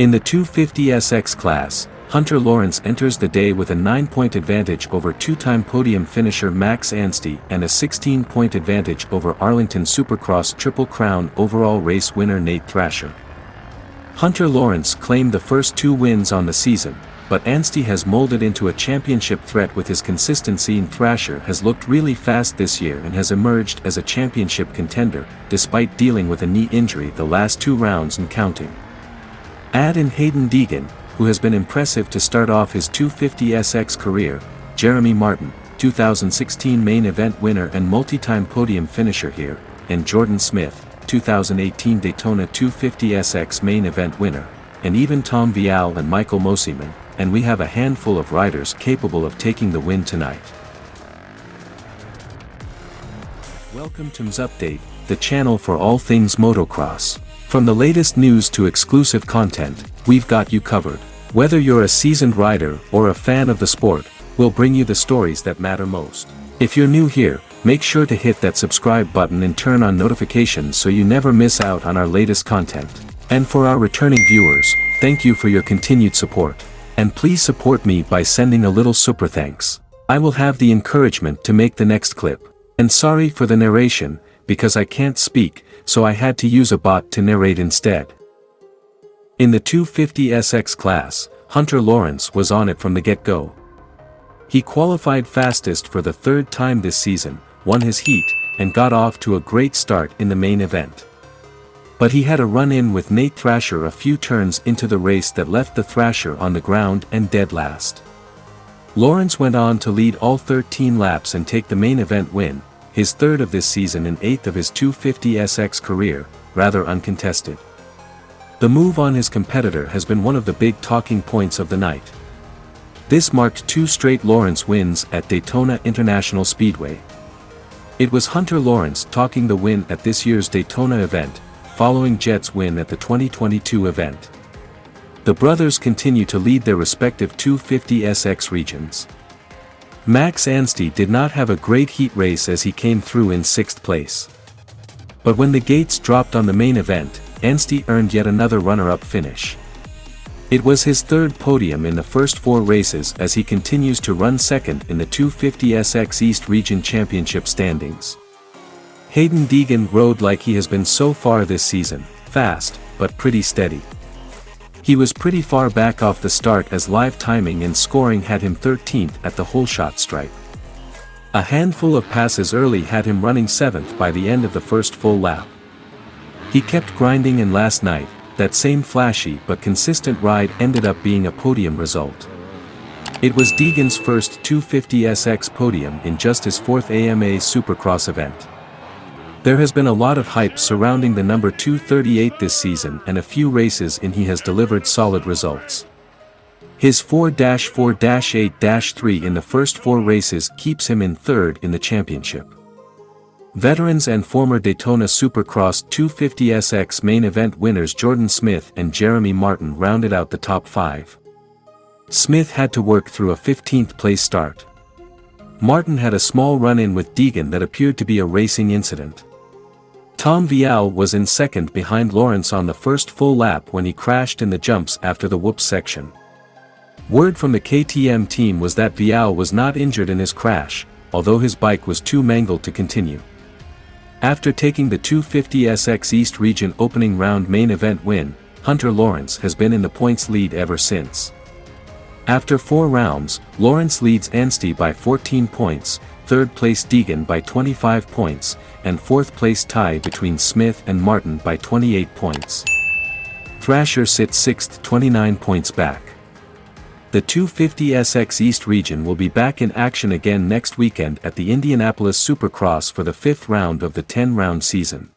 In the 250SX class, Hunter Lawrence enters the day with a 9-point advantage over two-time podium finisher Max Anstey and a 16-point advantage over Arlington Supercross Triple Crown overall race winner Nate Thrasher. Hunter Lawrence claimed the first 2 wins on the season, but Anstey has molded into a championship threat with his consistency, and Thrasher has looked really fast this year and has emerged as a championship contender, despite dealing with a knee injury the last 2 rounds and counting. Add in Hayden Deegan, who has been impressive to start off his 250SX career, Jeremy Martin, 2016 main event winner and multi-time podium finisher here, and Jordan Smith, 2018 Daytona 250SX main event winner, and even Tom Vial and Michael Mosiman, and we have a handful of riders capable of taking the win tonight. Welcome to MxGP, the channel for all things motocross. From the latest news to exclusive content, we've got you covered. Whether you're a seasoned rider or a fan of the sport, we'll bring you the stories that matter most. If you're new here, make sure to hit that subscribe button and turn on notifications so you never miss out on our latest content. And for our returning viewers, thank you for your continued support. And please support me by sending a little super thanks. I will have the encouragement to make the next clip. And sorry for the narration, because I can't speak, so I had to use a bot to narrate instead. In the 250SX class, Hunter Lawrence was on it from the get-go. He qualified fastest for the 3rd time this season, won his heat, and got off to a great start in the main event. But he had a run-in with Nate Thrasher a few turns into the race that left the Thrasher on the ground and dead last. Lawrence went on to lead all 13 laps and take the main event win, his 3rd of this season and 8th of his 250SX career, rather uncontested. The move on his competitor has been one of the big talking points of the night. This marked 2 straight Lawrence wins at Daytona International Speedway. It was Hunter Lawrence talking the win at this year's Daytona event, following Jett's win at the 2022 event. The brothers continue to lead their respective 250SX regions. Max Anstey did not have a great heat race as he came through in 6th place. But when the gates dropped on the main event, Anstey earned yet another runner-up finish. It was his 3rd podium in the first 4 races as he continues to run 2nd in the 250SX East Region Championship standings. Hayden Deegan rode like he has been so far this season, fast, but pretty steady. He was pretty far back off the start as live timing and scoring had him 13th at the whole shot stripe. A handful of passes early had him running 7th by the end of the first full lap. He kept grinding, and last night, that same flashy but consistent ride ended up being a podium result. It was Deegan's first 250SX podium in just his 4th AMA Supercross event. There has been a lot of hype surrounding the number 238 this season, and a few races in he has delivered solid results. His 4-4-8-3 in the first 4 races keeps him in 3rd in the championship. Veterans and former Daytona Supercross 250SX main event winners Jordan Smith and Jeremy Martin rounded out the top 5. Smith had to work through a 15th place start. Martin had a small run-in with Deegan that appeared to be a racing incident. Tom Vial was in 2nd behind Lawrence on the first full lap when he crashed in the jumps after the whoops section. Word from the KTM team was that Vial was not injured in his crash, although his bike was too mangled to continue. After taking the 250SX East Region opening round main event win, Hunter Lawrence has been in the points lead ever since. After 4 rounds, Lawrence leads Anstey by 14 points, 3rd place Deegan by 25 points, and 4th place tie between Smith and Martin by 28 points. Thrasher sits 6th, 29 points back. The 250SX East region will be back in action again next weekend at the Indianapolis Supercross for the 5th round of the 10-round season.